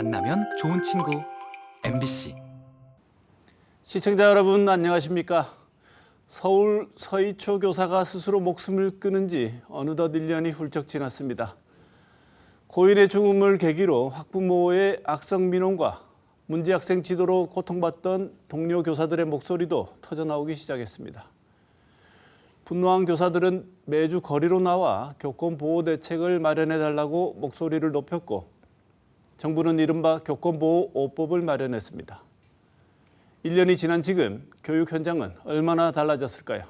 만나면 좋은 친구 MBC. 시청자 여러분 안녕하십니까? 서울 서희초 교사가 스스로 목숨을 끊은 지 어느덧 1년이 훌쩍 지났습니다. 고인의 죽음을 계기로 학부모의 악성 민원과 문제 학생 지도로 고통받던 동료 교사들의 목소리도 터져나오기 시작했습니다. 분노한 교사들은 매주 거리로 나와 교권 보호 대책을 마련해달라고 목소리를 높였고 정부는 이른바 교권보호 5법을 마련했습니다. 1년이 지난 지금 교육 현장은 얼마나 달라졌을까요?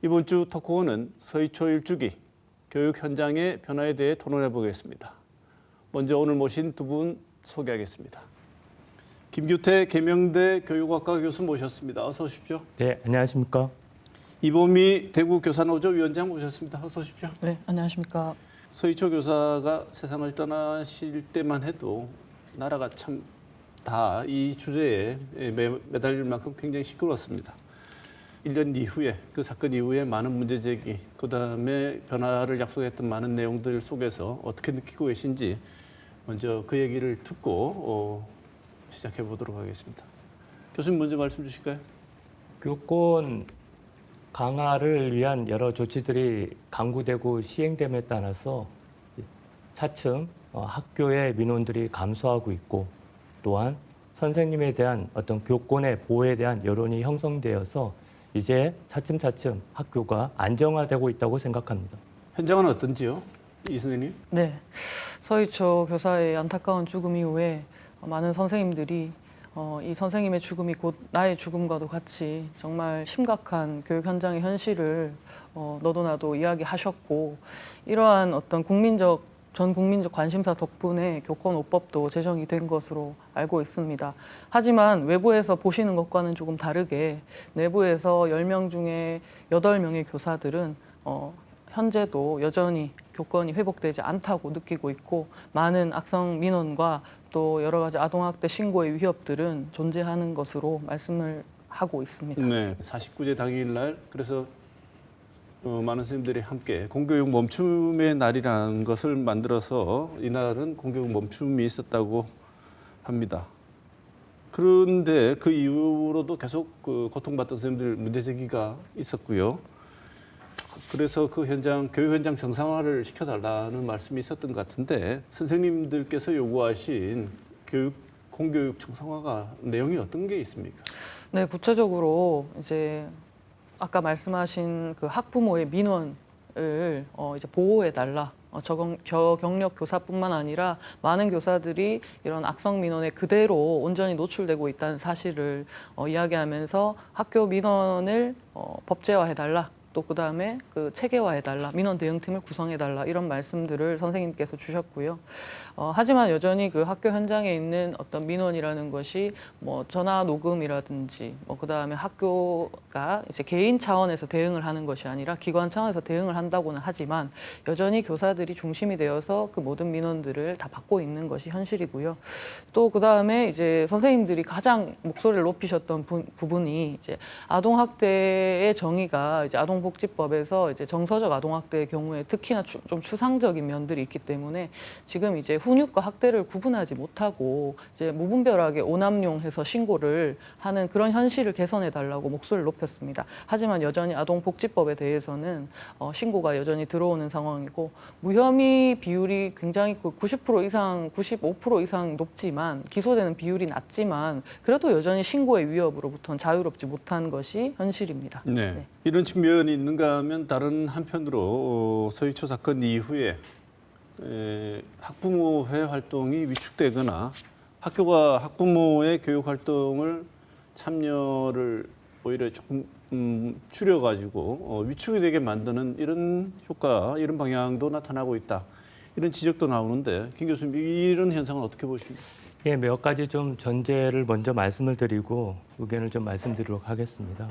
이번 주 토크원은 서희초 일주기 교육 현장의 변화에 대해 토론해 보겠습니다. 먼저 오늘 모신 두 분 소개하겠습니다. 김규태 계명대 교육학과 교수 모셨습니다. 어서 오십시오. 네, 안녕하십니까? 이보미 대구 교사노조 위원장 모셨습니다. 어서 오십시오. 네, 안녕하십니까? 서희초 교사가 세상을 떠나실 때만 해도 나라가 참 다 이 주제에 매달릴 만큼 굉장히 시끄러웠습니다. 1년 이후에 그 사건 이후에 많은 문제 제기, 그다음에 변화를 약속했던 많은 내용들 속에서 어떻게 느끼고 계신지 먼저 그 얘기를 듣고 시작해 보도록 하겠습니다. 교수님 먼저 말씀 주실까요? 교권 강화를 위한 여러 조치들이 강구되고 시행됨에 따라서 차츰 학교의 민원들이 감소하고 있고 또한 선생님에 대한 어떤 교권의 보호에 대한 여론이 형성되어서 이제 차츰차츰 학교가 안정화되고 있다고 생각합니다. 현장은 어떤지요? 이 선생님? 네, 서희초 교사의 안타까운 죽음 이후에 많은 선생님들이 이 선생님의 죽음이 곧 나의 죽음과도 같이 정말 심각한 교육 현장의 현실을 너도 나도 이야기하셨고 이러한 어떤 전 국민적 관심사 덕분에 교권 5법도 제정이 된 것으로 알고 있습니다. 하지만 외부에서 보시는 것과는 조금 다르게 내부에서 10명 중에 8명의 교사들은 현재도 여전히 교권이 회복되지 않다고 느끼고 있고 많은 악성 민원과 또 여러 가지 아동학대 신고의 위협들은 존재하는 것으로 말씀을 하고 있습니다. 네, 49제 당일날 그래서 많은 선생님들이 함께 공교육 멈춤의 날이라는 것을 만들어서 이날은 공교육 멈춤이 있었다고 합니다. 그런데 그 이후로도 계속 고통받던 선생님들 문제 제기가 있었고요. 그래서 그 교육 현장 정상화를 시켜달라는 말씀이 있었던 것 같은데 선생님들께서 요구하신 공교육 정상화가 내용이 어떤 게 있습니까? 네, 구체적으로 이제 아까 말씀하신 그 학부모의 민원을 이제 보호해달라. 저경력 교사뿐만 아니라 많은 교사들이 이런 악성 민원에 그대로 온전히 노출되고 있다는 사실을 이야기하면서 학교 민원을 법제화해달라. 또 그다음에 그 체계화해달라, 민원 대응팀을 구성해달라 이런 말씀들을 선생님께서 주셨고요. 하지만 여전히 그 학교 현장에 있는 어떤 민원이라는 것이 뭐 전화 녹음이라든지 그다음에 학교가 이제 개인 차원에서 대응을 하는 것이 아니라 기관 차원에서 대응을 한다고는 하지만 여전히 교사들이 중심이 되어서 그 모든 민원들을 다 받고 있는 것이 현실이고요. 또 그다음에 이제 선생님들이 가장 목소리를 높이셨던 부분이 이제 아동학대의 정의가 이제 아동복지법에서 이제 정서적 아동학대의 경우에 특히나 좀 추상적인 면들이 있기 때문에 지금 이제 훈육과 학대를 구분하지 못하고 이제 무분별하게 오남용해서 신고를 하는 그런 현실을 개선해 달라고 목소리를 높였습니다. 하지만 여전히 아동복지법에 대해서는 신고가 여전히 들어오는 상황이고 무혐의 비율이 굉장히 90% 이상, 95% 이상 높지만 기소되는 비율이 낮지만 그래도 여전히 신고의 위협으로부터는 자유롭지 못한 것이 현실입니다. 네. 네. 이런 측면이 있는가 하면 다른 한편으로 서희초 사건 이후에 학부모회 활동이 위축되거나 학교가 학부모의 교육 활동을 참여를 오히려 조금 줄여가지고 위축이 되게 만드는 이런 효과, 이런 방향도 나타나고 있다. 이런 지적도 나오는데 김 교수님 이런 현상은 어떻게 보십니까? 예, 몇 가지 좀 전제를 먼저 말씀을 드리고 의견을 좀 말씀드리도록 하겠습니다.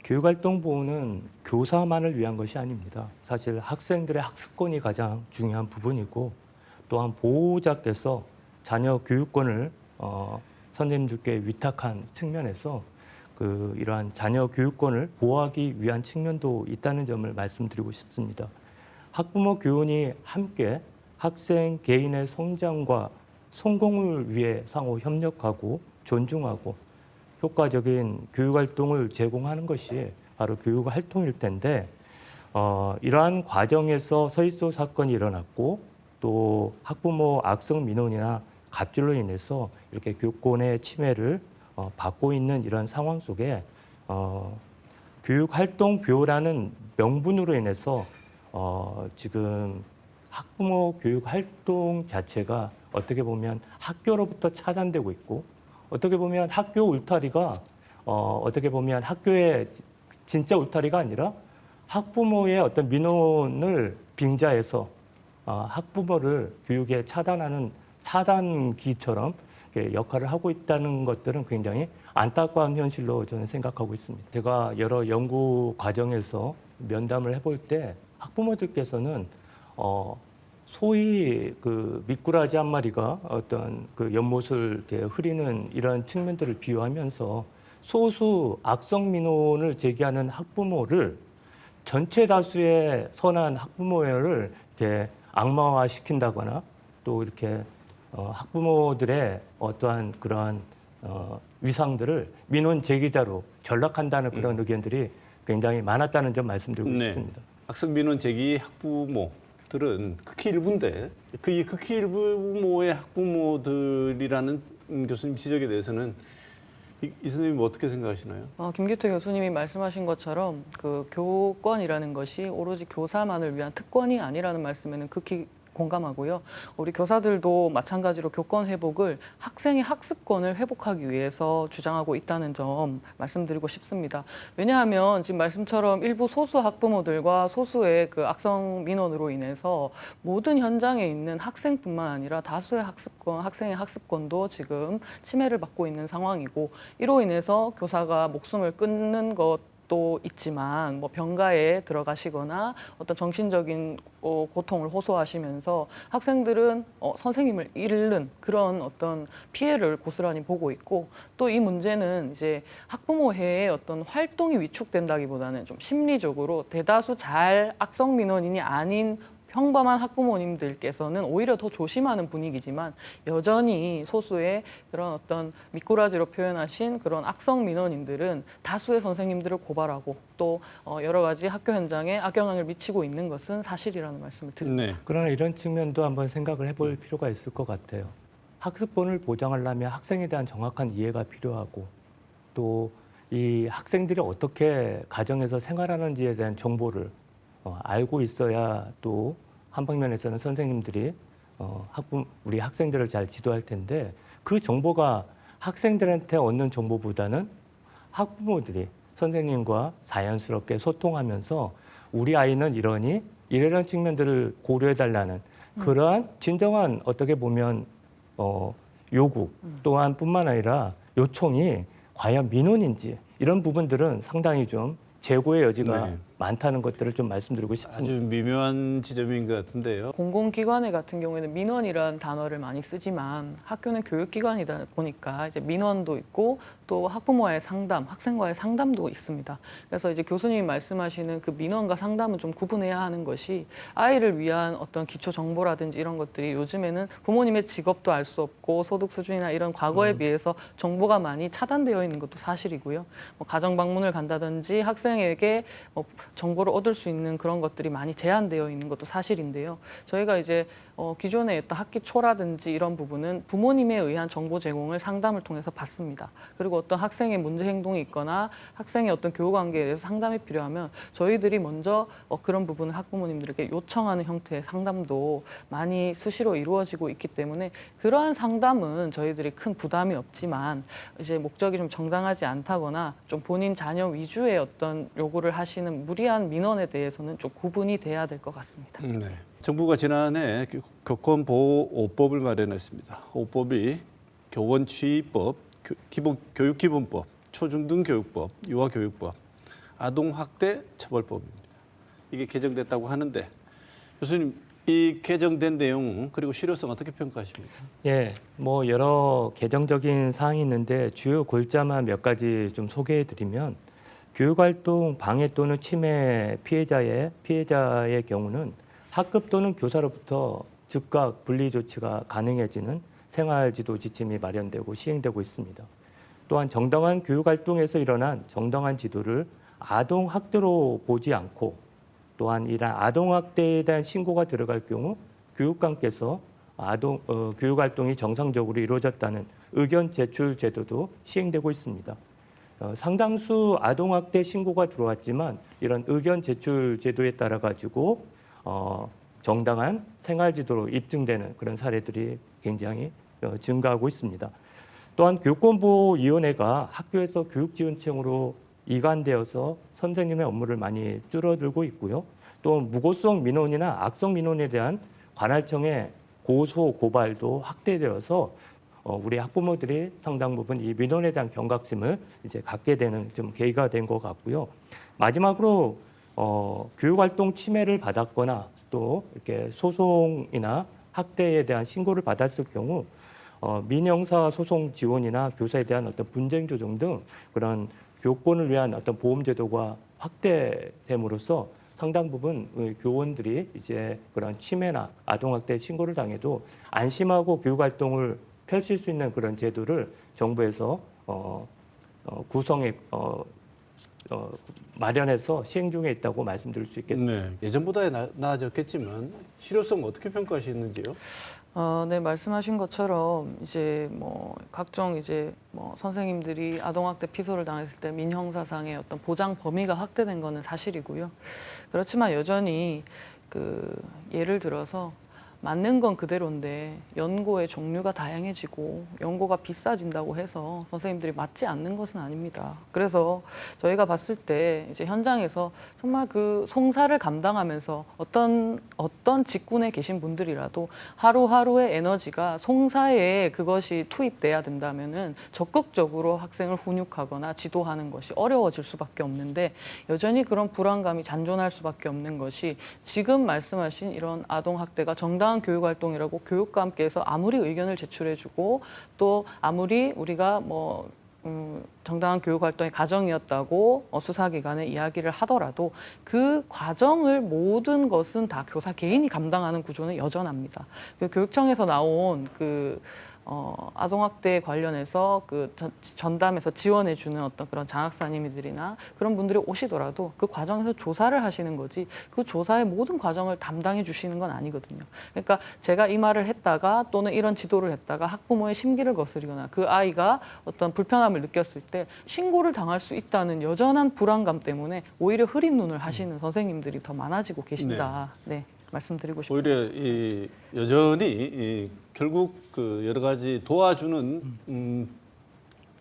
교육활동 보호는 교사만을 위한 것이 아닙니다. 사실 학생들의 학습권이 가장 중요한 부분이고 또한 보호자께서 자녀 교육권을 선생님들께 위탁한 측면에서 이러한 자녀 교육권을 보호하기 위한 측면도 있다는 점을 말씀드리고 싶습니다. 학부모 교원이 함께 학생 개인의 성장과 성공을 위해 상호 협력하고 존중하고 효과적인 교육 활동을 제공하는 것이 바로 교육 활동일 텐데 이러한 과정에서 서희초 사건이 일어났고 또 학부모 악성 민원이나 갑질로 인해서 이렇게 교권의 침해를 받고 있는 이런 상황 속에 교육활동비호라는 명분으로 인해서 지금 학부모 교육활동 자체가 어떻게 보면 학교로부터 차단되고 있고 어떻게 보면 학교 울타리가 어떻게 보면 학교의 진짜 울타리가 아니라 학부모의 어떤 민원을 빙자해서 학부모를 교육에 차단하는 차단기처럼 역할을 하고 있다는 것들은 굉장히 안타까운 현실로 저는 생각하고 있습니다. 제가 여러 연구 과정에서 면담을 해볼 때 학부모들께서는 소위 그 미꾸라지 한 마리가 어떤 그 연못을 이렇게 흐리는 이런 측면들을 비유하면서 소수 악성 민원을 제기하는 학부모를 전체 다수의 선한 학부모를 이렇게 악마화시킨다거나 또 이렇게 학부모들의 어떠한 그러한 위상들을 민원 제기자로 전락한다는 그런 의견들이 굉장히 많았다는 점 말씀드리고 싶습니다. 악성 민원 제기 학부모들은 극히 일부인데 그 극히 일부의 학부모들이라는 교수님 지적에 대해서는 이 선생님 어떻게 생각하시나요? 김기태 교수님이 말씀하신 것처럼 그 교권이라는 것이 오로지 교사만을 위한 특권이 아니라는 말씀에는 극히 공감하고요. 우리 교사들도 마찬가지로 교권 회복을 학생의 학습권을 회복하기 위해서 주장하고 있다는 점 말씀드리고 싶습니다. 왜냐하면 지금 말씀처럼 일부 소수 학부모들과 소수의 그 악성 민원으로 인해서 모든 현장에 있는 학생뿐만 아니라 다수의 학생의 학습권도 지금 침해를 받고 있는 상황이고 이로 인해서 교사가 목숨을 끊는 것도 있지만 뭐 병가에 들어가시거나 어떤 정신적인 고통을 호소하시면서 학생들은 선생님을 잃는 그런 어떤 피해를 고스란히 보고 있고 또 이 문제는 이제 학부모회의 어떤 활동이 위축된다기보다는 좀 심리적으로 대다수 잘 악성 민원인이 아닌 평범한 학부모님들께서는 오히려 더 조심하는 분위기지만 여전히 소수의 그런 어떤 미꾸라지로 표현하신 그런 악성 민원인들은 다수의 선생님들을 고발하고 또 여러 가지 학교 현장에 악영향을 미치고 있는 것은 사실이라는 말씀을 드립니다. 네. 그러나 이런 측면도 한번 생각을 해볼 필요가 있을 것 같아요. 학습권을 보장하려면 학생에 대한 정확한 이해가 필요하고 또 이 학생들이 어떻게 가정에서 생활하는지에 대한 정보를 알고 있어야 또 한 방면에서는 선생님들이 우리 학생들을 잘 지도할 텐데 그 정보가 학생들한테 얻는 정보보다는 학부모들이 선생님과 자연스럽게 소통하면서 우리 아이는 이러니 이런 측면들을 고려해달라는 그러한 진정한 어떻게 보면 요구 또한 뿐만 아니라 요청이 과연 민원인지 이런 부분들은 상당히 좀 재고의 여지가 네. 많다는 것들을 좀 말씀드리고 싶습니다. 아주 미묘한 지점인 것 같은데요. 공공기관에 같은 경우에는 민원이라는 단어를 많이 쓰지만 학교는 교육기관이다 보니까 이제 민원도 있고 또 학부모와의 상담, 학생과의 상담도 있습니다. 그래서 이제 교수님이 말씀하시는 그 민원과 상담은 좀 구분해야 하는 것이 아이를 위한 어떤 기초 정보라든지 이런 것들이 요즘에는 부모님의 직업도 알 수 없고 소득 수준이나 이런 과거에 비해서 정보가 많이 차단되어 있는 것도 사실이고요. 뭐 가정 방문을 간다든지 학생에게 정보를 얻을 수 있는 그런 것들이 많이 제한되어 있는 것도 사실인데요. 저희가 이제 기존에 있던 학기 초라든지 이런 부분은 부모님에 의한 정보 제공을 상담을 통해서 받습니다. 그리고 어떤 학생의 문제 행동이 있거나 학생의 어떤 교우 관계에 대해서 상담이 필요하면 저희들이 먼저 그런 부분을 학부모님들에게 요청하는 형태의 상담도 많이 수시로 이루어지고 있기 때문에 그러한 상담은 저희들이 큰 부담이 없지만 이제 목적이 좀 정당하지 않다거나 좀 본인 자녀 위주의 어떤 요구를 하시는 무리한 민원에 대해서는 좀 구분이 돼야 될 것 같습니다. 네. 정부가 지난해 교권보호5법을 마련했습니다. 5법이 교원취입법, 교육기본법, 초중등교육법, 유아교육법, 아동학대처벌법입니다. 이게 개정됐다고 하는데 교수님 이 개정된 내용 그리고 실효성 어떻게 평가하십니까? 예, 뭐 여러 개정적인 사항이 있는데 주요 골자만 몇 가지 좀 소개해드리면 교육활동 방해 또는 침해 피해자의 경우는 학급 또는 교사로부터 즉각 분리 조치가 가능해지는 생활지도 지침이 마련되고 시행되고 있습니다. 또한 정당한 교육활동에서 일어난 정당한 지도를 아동학대로 보지 않고 또한 이러한 아동학대에 대한 신고가 들어갈 경우 교육감께서 교육활동이 정상적으로 이루어졌다는 의견 제출 제도도 시행되고 있습니다. 상당수 아동학대 신고가 들어왔지만 이런 의견 제출 제도에 따라 가지고 정당한 생활지도로 입증되는 그런 사례들이 굉장히 증가하고 있습니다. 또한 교권보호위원회가 학교에서 교육지원청으로 이관되어서 선생님의 업무를 많이 줄어들고 있고요. 또 무고성 민원이나 악성 민원에 대한 관할청의 고소 고발도 확대되어서 우리 학부모들이 상당 부분 이 민원에 대한 경각심을 이제 갖게 되는 좀 계기가 된 것 같고요. 마지막으로 교육활동 침해를 받았거나 또 이렇게 소송이나 학대에 대한 신고를 받았을 경우 민형사 소송 지원이나 교사에 대한 어떤 분쟁 조정 등 그런 교권을 위한 어떤 보험 제도가 확대됨으로써 상당 부분 교원들이 이제 그런 침해나 아동학대 신고를 당해도 안심하고 교육활동을 펼칠 수 있는 그런 제도를 정부에서 구성해 마련해서 시행 중에 있다고 말씀드릴 수 있겠습니다. 네, 예전보다 나아졌겠지만 실효성 어떻게 평가하시는지요? 네, 말씀하신 것처럼 이제 뭐 각종 이제 뭐 선생님들이 아동학대 피소를 당했을 때 민형사상의 어떤 보장 범위가 확대된 거는 사실이고요. 그렇지만 여전히 예를 들어서 맞는 건 그대로인데 연고의 종류가 다양해지고 연고가 비싸진다고 해서 선생님들이 맞지 않는 것은 아닙니다. 그래서 저희가 봤을 때 이제 현장에서 정말 그 송사를 감당하면서 어떤 직군에 계신 분들이라도 하루하루의 에너지가 송사에 그것이 투입돼야 된다면은 적극적으로 학생을 훈육하거나 지도하는 것이 어려워질 수밖에 없는데 여전히 그런 불안감이 잔존할 수밖에 없는 것이 지금 말씀하신 이런 아동학대가 정당한 교육활동이라고 교육감께서 아무리 의견을 제출해주고 또 아무리 우리가 정당한 교육활동의 과정이었다고 수사기관에 이야기를 하더라도 그 과정을 모든 것은 다 교사 개인이 감당하는 구조는 여전합니다. 교육청에서 나온 아동학대 관련해서 전담해서 지원해주는 어떤 그런 장학사님들이나 그런 분들이 오시더라도 그 과정에서 조사를 하시는 거지 그 조사의 모든 과정을 담당해 주시는 건 아니거든요. 그러니까 제가 이 말을 했다가 또는 이런 지도를 했다가 학부모의 심기를 거스리거나 그 아이가 어떤 불편함을 느꼈을 때 신고를 당할 수 있다는 여전한 불안감 때문에 오히려 흐린 눈을 하시는 선생님들이 더 많아지고 계신다. 네. 말씀드리고 싶습니다. 오히려 여전히 결국 여러 가지 도와주는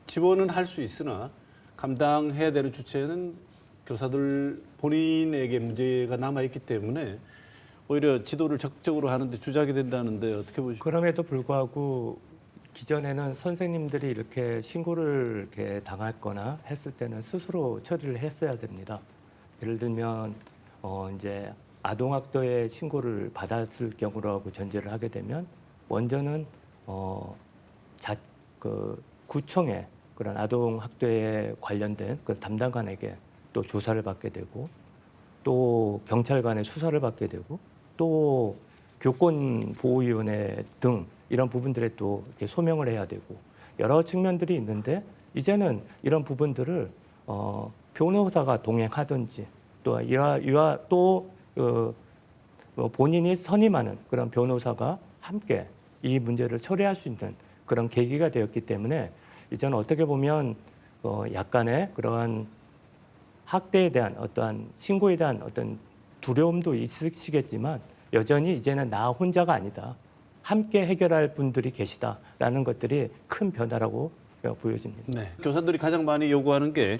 지원은 할 수 있으나 감당해야 되는 주체는 교사들 본인에게 문제가 남아 있기 때문에 오히려 지도를 적극적으로 하는데 주작이 된다는데 어떻게 보십니까? 그럼에도 불구하고 기존에는 선생님들이 이렇게 신고를 이렇게 당했거나 했을 때는 스스로 처리를 했어야 됩니다. 예를 들면 이제 아동학대의 신고를 받았을 경우라고 전제를 하게 되면 먼저는 구청에 그런 아동학대에 관련된 그 담당관에게 또 조사를 받게 되고 또 경찰관의 수사를 받게 되고 또 교권보호위원회 등 이런 부분들에 또 이렇게 소명을 해야 되고 여러 측면들이 있는데 이제는 이런 부분들을 변호사가 동행하든지 또 본인이 선임하는 그런 변호사가 함께 이 문제를 처리할 수 있는 그런 계기가 되었기 때문에 이제는 어떻게 보면 약간의 그러한 학대에 대한 어떠한 신고에 대한 어떤 두려움도 있으시겠지만 여전히 이제는 나 혼자가 아니다. 함께 해결할 분들이 계시다라는 것들이 큰 변화라고 보여집니다. 네. 교사들이 가장 많이 요구하는 게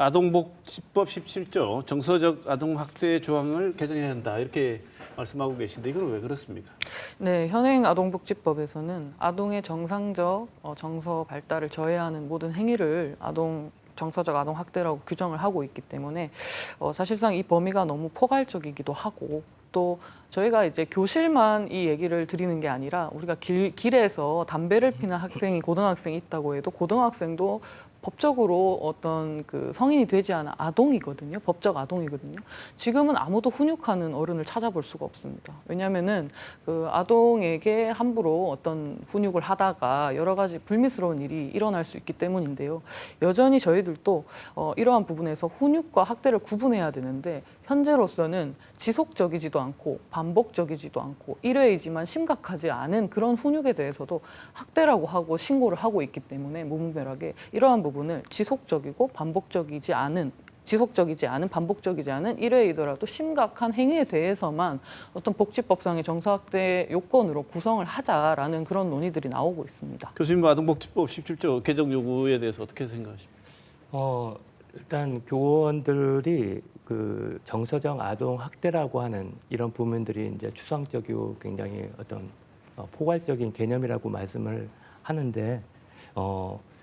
아동복지법 17조 정서적 아동학대 조항을 개정해야 한다 이렇게 말씀하고 계신데 이건 왜 그렇습니까? 네, 현행 아동복지법에서는 아동의 정상적 정서 발달을 저해하는 모든 행위를 정서적 아동학대라고 규정을 하고 있기 때문에 사실상 이 범위가 너무 포괄적이기도 하고 또 저희가 이제 교실만 이 얘기를 드리는 게 아니라 우리가 길에서 담배를 피는 학생이 고등학생이 있다고 해도 고등학생도 법적으로 어떤 그 성인이 되지 않은 아동이거든요. 법적 아동이거든요. 지금은 아무도 훈육하는 어른을 찾아볼 수가 없습니다. 왜냐하면은 그 아동에게 함부로 어떤 훈육을 하다가 여러 가지 불미스러운 일이 일어날 수 있기 때문인데요. 여전히 저희들도 이러한 부분에서 훈육과 학대를 구분해야 되는데 현재로서는 지속적이지도 않고 반복적이지도 않고 1회이지만 심각하지 않은 그런 훈육에 대해서도 학대라고 하고 신고를 하고 있기 때문에 무분별하게 이러한 부분을 지속적이지 않은 반복적이지 않은 1회이더라도 심각한 행위에 대해서만 어떤 복지법상의 정서학대 요건으로 구성을 하자라는 그런 논의들이 나오고 있습니다. 교수님, 아동복지법 17조 개정 요구에 대해서 어떻게 생각하십니까? 일단 교원들이 그 정서적 아동 학대라고 하는 이런 부분들이 이제 추상적이고 굉장히 어떤 포괄적인 개념이라고 말씀을 하는데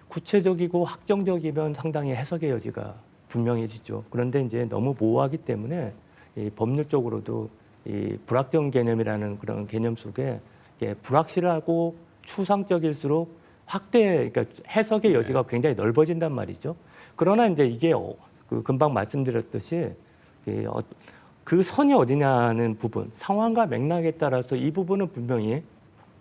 구체적이고 확정적이면 상당히 해석의 여지가 분명해지죠. 그런데 이제 너무 모호하기 때문에 이 법률적으로도 이 불확정 개념이라는 그런 개념 속에 불확실하고 추상적일수록 그러니까 해석의 여지가 굉장히 넓어진단 말이죠. 그러나 이제 이게 그 금방 말씀드렸듯이 그 선이 어디냐는 부분, 상황과 맥락에 따라서 이 부분은 분명히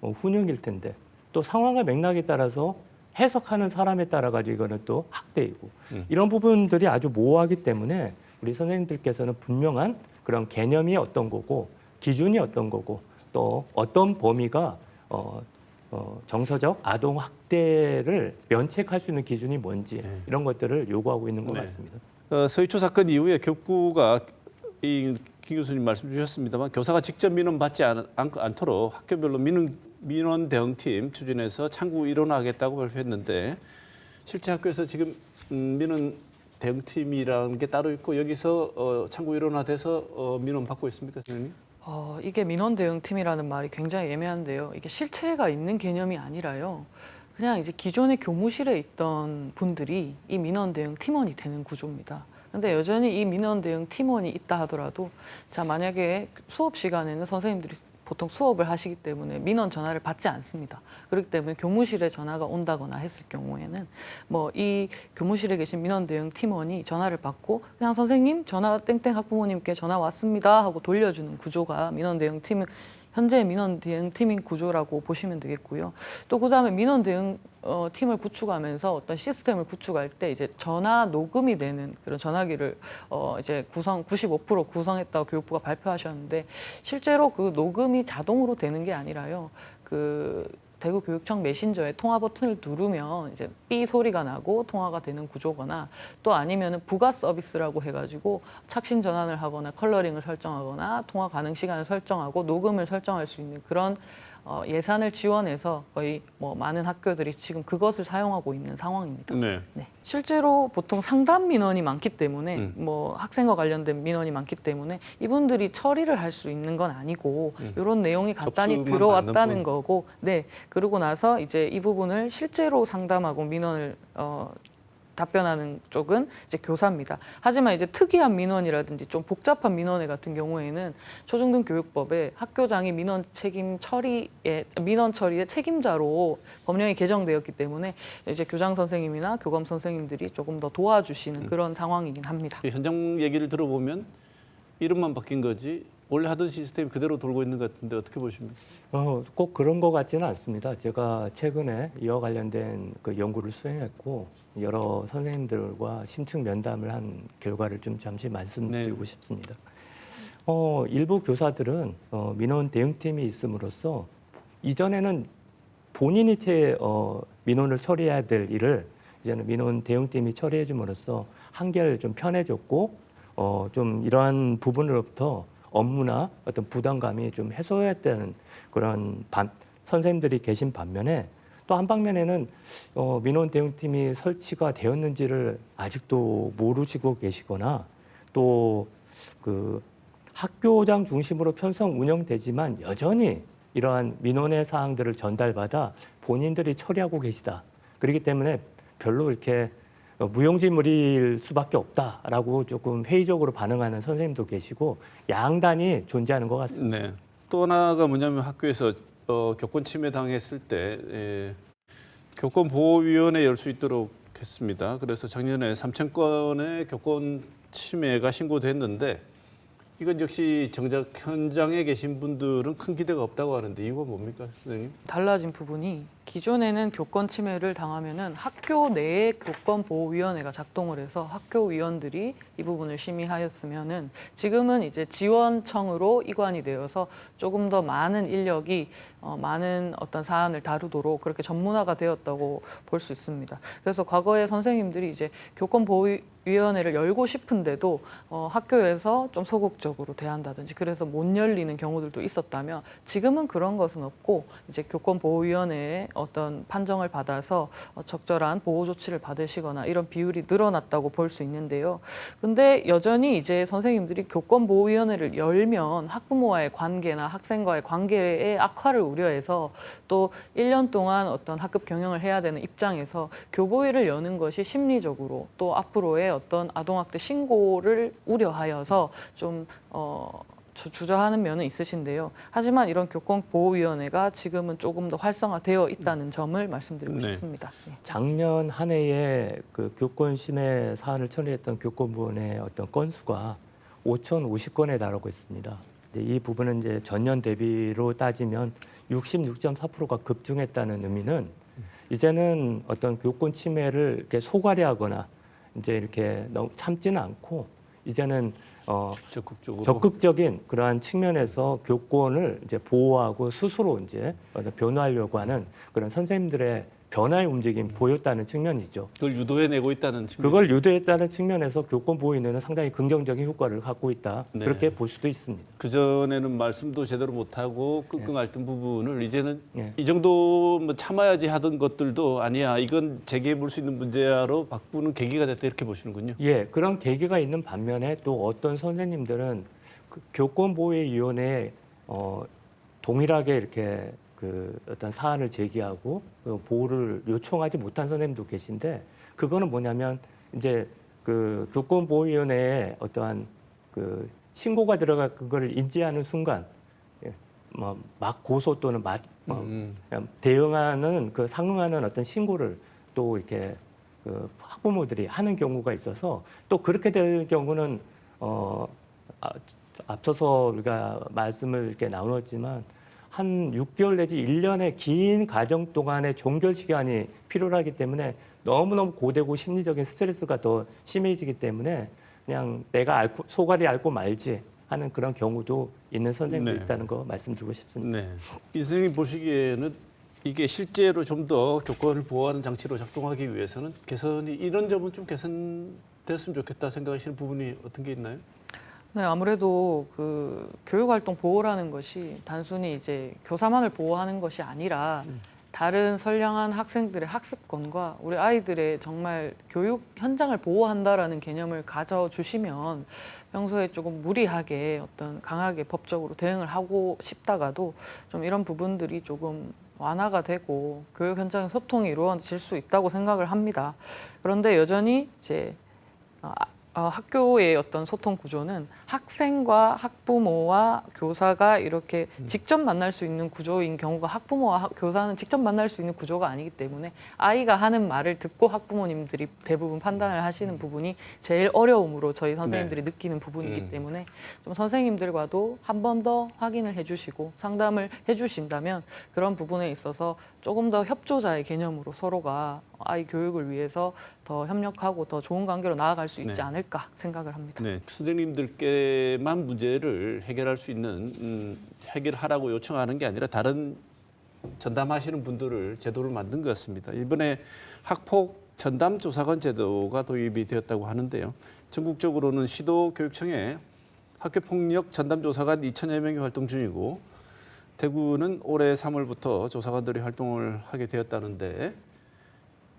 훈육일 텐데 또 상황과 맥락에 따라서 해석하는 사람에 따라 가지고 이거는 또 학대이고 이런 부분들이 아주 모호하기 때문에 우리 선생님들께서는 분명한 그런 개념이 어떤 거고 기준이 어떤 거고 또 어떤 범위가 정서적 아동 학대를 면책할 수 있는 기준이 뭔지 이런 것들을 요구하고 있는 것 같습니다. 서희초 사건 이후에 교육부가 김 교수님 말씀 주셨습니다만 교사가 직접 민원받지 않도록 학교별로 민원 대응팀 추진해서 창구 일원화하겠다고 발표했는데 실제 학교에서 지금 민원 대응팀이라는 게 따로 있고 여기서 창구 일원화돼서 민원 받고 있습니까, 선생님? 이게 민원 대응팀이라는 말이 굉장히 애매한데요. 이게 실체가 있는 개념이 아니라요. 그냥 이제 기존의 교무실에 있던 분들이 이 민원 대응 팀원이 되는 구조입니다. 근데 여전히 이 민원 대응 팀원이 있다 하더라도 자 만약에 수업 시간에는 선생님들이 보통 수업을 하시기 때문에 민원 전화를 받지 않습니다. 그렇기 때문에 교무실에 전화가 온다거나 했을 경우에는 뭐 이 교무실에 계신 민원 대응 팀원이 전화를 받고 그냥 선생님 전화 땡땡 학부모님께 전화 왔습니다 하고 돌려주는 구조가 민원 대응 팀 현재 민원 대응 팀인 구조라고 보시면 되겠고요. 또 그다음에 민원 대응 팀을 구축하면서 어떤 시스템을 구축할 때 이제 전화 녹음이 되는 그런 전화기를 이제 95% 구성했다고 교육부가 발표하셨는데 실제로 그 녹음이 자동으로 되는 게 아니라요. 그 대구교육청 메신저에 통화 버튼을 누르면 이제 삐 소리가 나고 통화가 되는 구조거나 또 아니면은 부가 서비스라고 해가지고 착신 전환을 하거나 컬러링을 설정하거나 통화 가능 시간을 설정하고 녹음을 설정할 수 있는 그런 예산을 지원해서 거의 뭐 많은 학교들이 지금 그것을 사용하고 있는 상황입니다. 네. 네. 실제로 보통 상담 민원이 많기 때문에 뭐 학생과 관련된 민원이 많기 때문에 이분들이 처리를 할 수 있는 건 아니고 이런 내용이 간단히 접수만 들어왔다는 거고, 네. 그러고 나서 이제 이 부분을 실제로 상담하고 민원을 답변하는 쪽은 이제 교사입니다. 하지만 이제 특이한 민원이라든지 좀 복잡한 민원회 같은 경우에는 초중등교육법에 학교장이 민원 처리의 책임자로 법령이 개정되었기 때문에 이제 교장 선생님이나 교감 선생님들이 조금 더 도와주시는 그런 상황이긴 합니다. 현장 얘기를 들어보면 이름만 바뀐 거지 원래 하던 시스템이 그대로 돌고 있는 것 같은데 어떻게 보십니까? 꼭 그런 것 같지는 않습니다. 제가 최근에 이와 관련된 그 연구를 수행했고 여러 선생님들과 심층 면담을 한 결과를 좀 잠시 말씀드리고 싶습니다. 일부 교사들은 민원 대응팀이 있음으로써 이전에는 본인이 민원을 처리해야 될 일을 이제는 민원 대응팀이 처리해 줌으로써 한결 좀 편해졌고 좀 이러한 부분으로부터 업무나 어떤 부담감이 좀 해소했다는 그런 선생님들이 계신 반면에 또 한 방면에는 민원 대응팀이 설치가 되었는지를 아직도 모르시고 계시거나 또 그 학교장 중심으로 편성 운영되지만 여전히 이러한 민원의 사항들을 전달받아 본인들이 처리하고 계시다. 그렇기 때문에 별로 이렇게 무용지물일 수밖에 없다라고 조금 회의적으로 반응하는 선생님도 계시고 양단이 존재하는 것 같습니다. 네. 또 하나가 뭐냐면 학교에서 교권 침해 당했을 때 교권 보호위원회 열 수 있도록 했습니다. 그래서 작년에 3천 건의 교권 침해가 신고됐는데 이건 역시 정작 현장에 계신 분들은 큰 기대가 없다고 하는데 이유가 뭡니까, 선생님? 달라진 부분이 기존에는 교권 침해를 당하면은 학교 내에 교권보호위원회가 작동을 해서 학교 위원들이 이 부분을 심의하였으면은 지금은 이제 지원청으로 이관이 되어서 조금 더 많은 인력이 많은 어떤 사안을 다루도록 그렇게 전문화가 되었다고 볼 수 있습니다. 그래서 과거에 선생님들이 이제 교권보호위원회를 열고 싶은데도 학교에서 좀 소극적으로 대한다든지 그래서 못 열리는 경우들도 있었다면 지금은 그런 것은 없고 이제 교권보호위원회에 어떤 판정을 받아서 적절한 보호 조치를 받으시거나 이런 비율이 늘어났다고 볼 수 있는데요. 근데 여전히 이제 선생님들이 교권보호위원회를 열면 학부모와의 관계나 학생과의 관계의 악화를 우려해서 또 1년 동안 어떤 학급 경영을 해야 되는 입장에서 교보위를 여는 것이 심리적으로 또 앞으로의 어떤 아동학대 신고를 우려하여서 좀 주저하는 면은 있으신데요. 하지만 이런 교권보호위원회가 지금은 조금 더 활성화되어 있다는 점을 말씀드리고 네. 싶습니다. 예. 작년 한 해에 그 교권 심해 사안을 처리했던 교권부원의 어떤 건수가 5,050건에 달하고 있습니다. 이 부분은 이제 전년 대비로 따지면 66.4%가 급증했다는 의미는 이제는 어떤 교권 침해를 이렇게 소괄해하거나 이제 이렇게 너무 참지는 않고 이제는 적극적인 그러한 측면에서 교권을 이제 보호하고 스스로 이제 변화하려고 하는 그런 선생님들의 변화의 움직임이 보였다는 측면이죠. 그걸 유도해내고 있다는 측면. 그걸 유도했다는 측면에서 교권 보호위원회는 상당히 긍정적인 효과를 갖고 있다. 네. 그렇게 볼 수도 있습니다. 그전에는 말씀도 제대로 못하고 끙끙 앓던 부분을 이제는 네. 이 정도 뭐 참아야지 하던 것들도 아니야. 이건 재개해 볼 수 있는 문제야로 바꾸는 계기가 됐다 이렇게 보시는군요. 예, 그런 계기가 있는 반면에 또 어떤 선생님들은 그 교권보호위원회에 동일하게 이렇게 그 어떤 사안을 제기하고 그 보호를 요청하지 못한 선생님도 계신데 그거는 뭐냐면 이제 그 교권보호위원회에 어떠한 그 신고가 들어가 그거를 인지하는 순간 뭐 막 고소 또는 대응하는 그 상응하는 어떤 신고를 또 이렇게 그 학부모들이 하는 경우가 있어서 또 그렇게 될 경우는 앞서서 우리가 말씀을 이렇게 나눴지만 한 6개월 내지 1년의 긴 과정 동안의 종결 시간이 필요하기 때문에 너무너무 고되고 심리적인 스트레스가 더 심해지기 때문에 그냥 내가 소갈이 앓고 말지 하는 그런 경우도 있는 선생님도 네. 있다는 거 말씀드리고 싶습니다. 네. 이 선생님 보시기에는 이게 실제로 좀 더 교권을 보호하는 장치로 작동하기 위해서는 개선이 이런 점은 좀 개선됐으면 좋겠다 생각하시는 부분이 어떤 게 있나요? 네, 아무래도 그 교육활동 보호라는 것이 단순히 이제 교사만을 보호하는 것이 아니라 다른 선량한 학생들의 학습권과 우리 아이들의 정말 교육 현장을 보호한다라는 개념을 가져주시면 평소에 조금 무리하게 어떤 강하게 법적으로 대응을 하고 싶다가도 좀 이런 부분들이 조금 완화가 되고 교육 현장의 소통이 이루어질 수 있다고 생각을 합니다. 그런데 여전히 이제 학교의 어떤 소통 구조는 학생과 학부모와 교사가 이렇게 직접 만날 수 있는 구조인 경우가 학부모와 교사는 직접 만날 수 있는 구조가 아니기 때문에 아이가 하는 말을 듣고 학부모님들이 대부분 판단을 하시는 부분이 제일 어려움으로 저희 선생님들이 느끼는 부분이기 때문에 좀 선생님들과도 한 번 더 확인을 해주시고 상담을 해주신다면 그런 부분에 있어서 조금 더 협조자의 개념으로 서로가 아이 교육을 위해서 더 협력하고 더 좋은 관계로 나아갈 수 있지 않을까 생각을 합니다. 네, 선생님들께만 문제를 해결할 수 있는 해결하라고 요청하는 게 아니라 다른 전담하시는 분들을 제도를 만든 것 같습니다. 이번에 학폭 전담 조사관 제도가 도입이 되었다고 하는데요. 전국적으로는 시도교육청에 학교폭력 전담 조사관 2천여 명이 활동 중이고 대구는 올해 3월부터 조사관들이 활동을 하게 되었다는데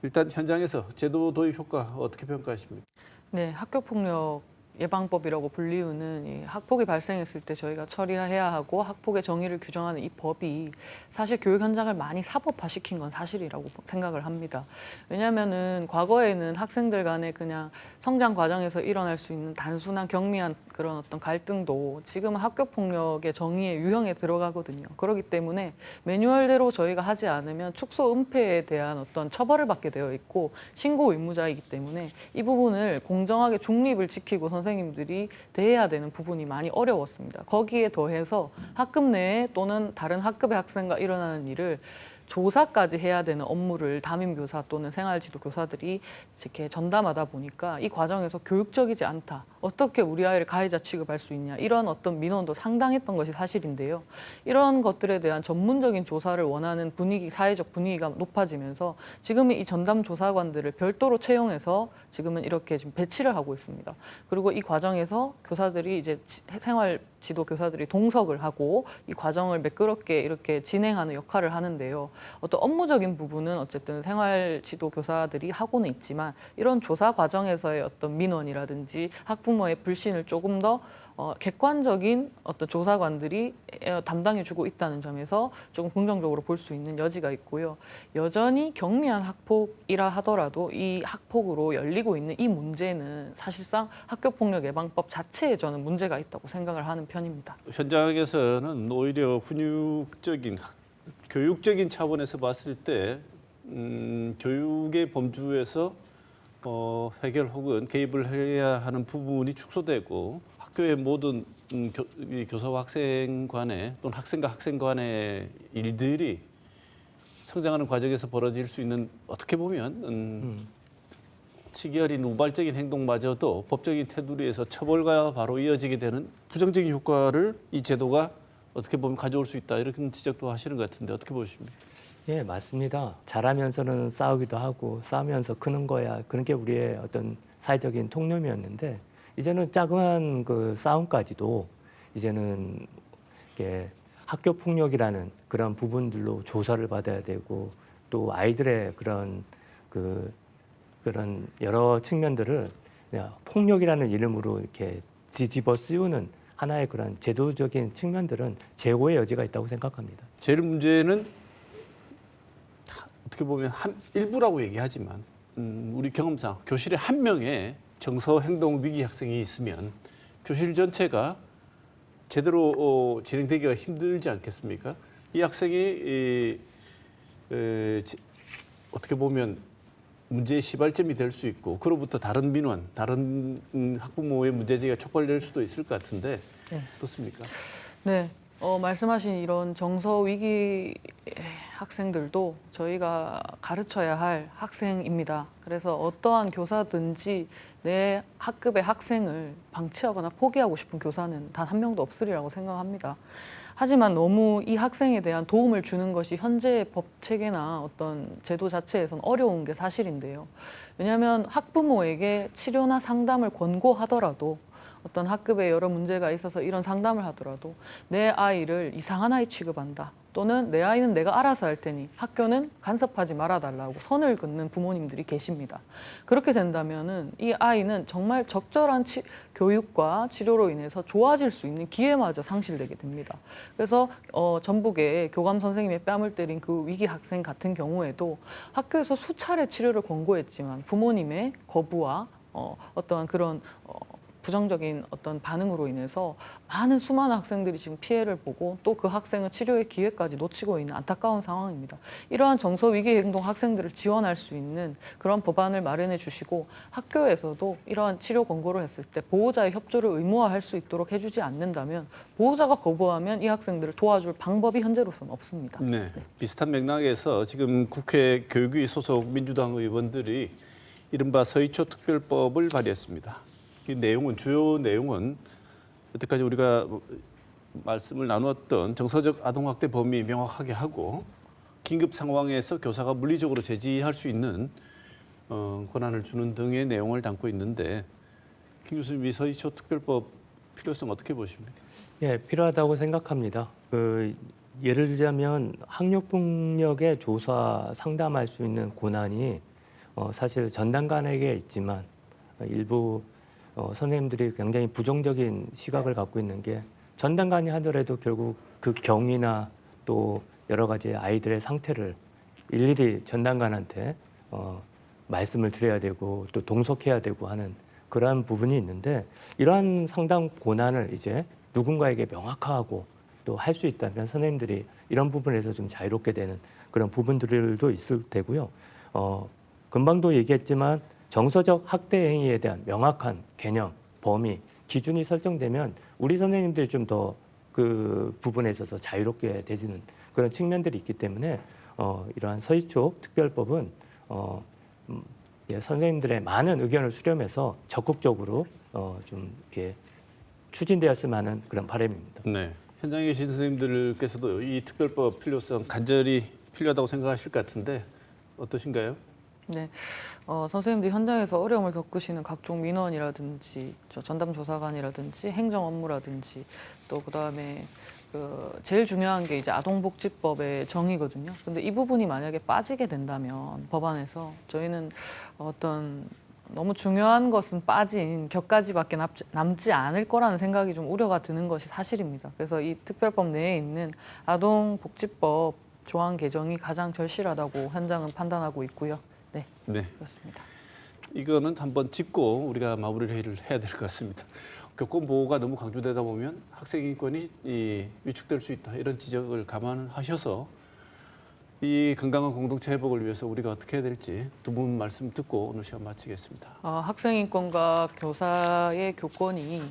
일단 현장에서 제도 도입 효과 어떻게 평가하십니까? 네, 학교 폭력 예방법이라고 불리우는 이 학폭이 발생했을 때 저희가 처리해야 하고 학폭의 정의를 규정하는 이 법이 사실 교육 현장을 많이 사법화시킨 건 사실이라고 생각을 합니다. 왜냐하면은 과거에는 학생들 간에 그냥 성장 과정에서 일어날 수 있는 단순한 경미한 그런 어떤 갈등도 지금은 학교 폭력의 정의의 유형에 들어가거든요. 그렇기 때문에 매뉴얼대로 저희가 하지 않으면 축소 은폐에 대한 어떤 처벌을 받게 되어 있고 신고 의무자이기 때문에 이 부분을 공정하게 중립을 지키고 선생님들이 대해야 되는 부분이 많이 어려웠습니다. 거기에 더해서 학급 내에 또는 다른 학급의 학생과 일어나는 일을 조사까지 해야 되는 업무를 담임교사 또는 생활지도 교사들이 이렇게 전담하다 보니까 이 과정에서 교육적이지 않다. 어떻게 우리 아이를 가해자 취급할 수 있냐. 이런 어떤 민원도 상당했던 것이 사실인데요. 이런 것들에 대한 전문적인 조사를 원하는 분위기, 사회적 분위기가 높아지면서 지금은 이 전담 조사관들을 별도로 채용해서 지금은 이렇게 지금 배치를 하고 있습니다. 그리고 이 과정에서 교사들이 이제 생활 지도 교사들이 동석을 하고 이 과정을 매끄럽게 이렇게 진행하는 역할을 하는데요. 어떤 업무적인 부분은 어쨌든 생활 지도 교사들이 하고는 있지만 이런 조사 과정에서의 어떤 민원이라든지 학부모의 불신을 조금 더 객관적인 어떤 조사관들이 담당해주고 있다는 점에서 조금 긍정적으로 볼 수 있는 여지가 있고요. 여전히 경미한 학폭이라 하더라도 이 학폭으로 열리고 있는 이 문제는 사실상 학교폭력 예방법 자체에 저는 문제가 있다고 생각을 하는 편입니다. 현장에서는 오히려 훈육적인 교육적인 차원에서 봤을 때 교육의 범주에서 해결 혹은 개입을 해야 하는 부분이 축소되고 학교의 모든 교사와 학생 간의 또는 학생과 학생 간의 일들이 성장하는 과정에서 벌어질 수 있는 어떻게 보면 치기 어린 우발적인 행동마저도 법적인 테두리에서 처벌과 바로 이어지게 되는 부정적인 효과를 이 제도가 어떻게 보면 가져올 수 있다 이런 지적도 하시는 것 같은데 어떻게 보십니까? 예, 맞습니다. 자라면서는 싸우기도 하고 싸우면서 크는 거야. 그런 게 우리의 어떤 사회적인 통념이었는데 이제는 작은 그 싸움까지도 이제는 이게 학교 폭력이라는 그런 부분들로 조사를 받아야 되고 또 아이들의 그런 그런 여러 측면들을 그냥 폭력이라는 이름으로 이렇게 뒤집어 씌우는 하나의 그런 제도적인 측면들은 제고의 여지가 있다고 생각합니다. 제일 문제는 어떻게 보면 일부라고 얘기하지만 우리 경험상 교실에 한 명의 정서 행동 위기 학생이 있으면 교실 전체가 제대로 진행되기가 힘들지 않겠습니까? 이 학생이 어떻게 보면 문제의 시발점이 될 수 있고 그로부터 다른 민원, 다른 학부모의 문제제기가 촉발될 수도 있을 것 같은데 네. 어떻습니까? 네, 말씀하신 이런 정서 위기 학생들도 저희가 가르쳐야 할 학생입니다. 그래서 어떠한 교사든지 내 학급의 학생을 방치하거나 포기하고 싶은 교사는 단 한 명도 없으리라고 생각합니다. 하지만 너무 이 학생에 대한 도움을 주는 것이 현재의 법 체계나 어떤 제도 자체에서는 어려운 게 사실인데요. 왜냐하면 학부모에게 치료나 상담을 권고하더라도 어떤 학급에 여러 문제가 있어서 이런 상담을 하더라도 내 아이를 이상한 아이 취급한다. 또는 내 아이는 내가 알아서 할 테니 학교는 간섭하지 말아달라고 선을 긋는 부모님들이 계십니다. 그렇게 된다면은 이 아이는 정말 적절한 교육과 치료로 인해서 좋아질 수 있는 기회마저 상실되게 됩니다. 그래서 전북의 교감 선생님의 뺨을 때린 그 위기 학생 같은 경우에도 학교에서 수차례 치료를 권고했지만 부모님의 거부와 어떠한 그런 부정적인 어떤 반응으로 인해서 많은 수많은 학생들이 지금 피해를 보고 또 그 학생은 치료의 기회까지 놓치고 있는 안타까운 상황입니다. 이러한 정서 위기 행동 학생들을 지원할 수 있는 그런 법안을 마련해 주시고 학교에서도 이러한 치료 권고를 했을 때 보호자의 협조를 의무화할 수 있도록 해주지 않는다면 보호자가 거부하면 이 학생들을 도와줄 방법이 현재로서는 없습니다. 네, 비슷한 맥락에서 지금 국회 교육위 소속 민주당 의원들이 이른바 서희초 특별법을 발의했습니다. 이 내용은 주요 내용은 여태까지 우리가 말씀을 나누었던 정서적 아동학대 범위 명확하게 하고 긴급 상황에서 교사가 물리적으로 제지할 수 있는 권한을 주는 등의 내용을 담고 있는데 김 교수님 이 서희초 특별법 필요성 어떻게 보십니까? 예, 필요하다고 생각합니다. 예를 들자면 학력폭력의 조사 상담할 수 있는 권한이 사실 전담관에게 있지만 일부 선생님들이 굉장히 부정적인 시각을 갖고 있는 게 전담 강의하더라도 결국 그 경위나 또 여러 가지 아이들의 상태를 일일이 전담관한테 말씀을 드려야 되고 또 동석해야 되고 하는 그러한 부분이 있는데 이러한 상당 고난을 이제 누군가에게 명확하고 또 할 수 있다면 선생님들이 이런 부분에서 좀 자유롭게 되는 그런 부분들도 있을 테고요. 금방도 얘기했지만 정서적 학대 행위에 대한 명확한 개념, 범위, 기준이 설정되면 우리 선생님들이 좀 더 그 부분에 있어서 자유롭게 되지는 그런 측면들이 있기 때문에 이러한 서희촉 특별법은 선생님들의 많은 의견을 수렴해서 적극적으로 좀 이렇게 추진되었으면 하는 그런 바람입니다. 네. 현장에 계신 선생님들께서도 이 특별법 필요성 간절히 필요하다고 생각하실 것 같은데 어떠신가요? 네, 선생님들이 현장에서 어려움을 겪으시는 각종 민원이라든지 전담 조사관이라든지 행정 업무라든지 또 그다음에 제일 중요한 게 이제 아동복지법의 정의거든요. 근데 이 부분이 만약에 빠지게 된다면 법안에서 저희는 어떤 너무 중요한 것은 빠진 격가지밖에 남지 않을 거라는 생각이 좀 우려가 드는 것이 사실입니다. 그래서 이 특별법 내에 있는 아동복지법 조항 개정이 가장 절실하다고 현장은 판단하고 있고요. 네, 그렇습니다. 이거는 한번 짚고 우리가 마무리를 해야 될 것 같습니다. 교권 보호가 너무 강조되다 보면 학생 인권이 위축될 수 있다 이런 지적을 감안하셔서 이 건강한 공동체 회복을 위해서 우리가 어떻게 해야 될지 두 분 말씀 듣고 오늘 시간 마치겠습니다. 학생 인권과 교사의 교권이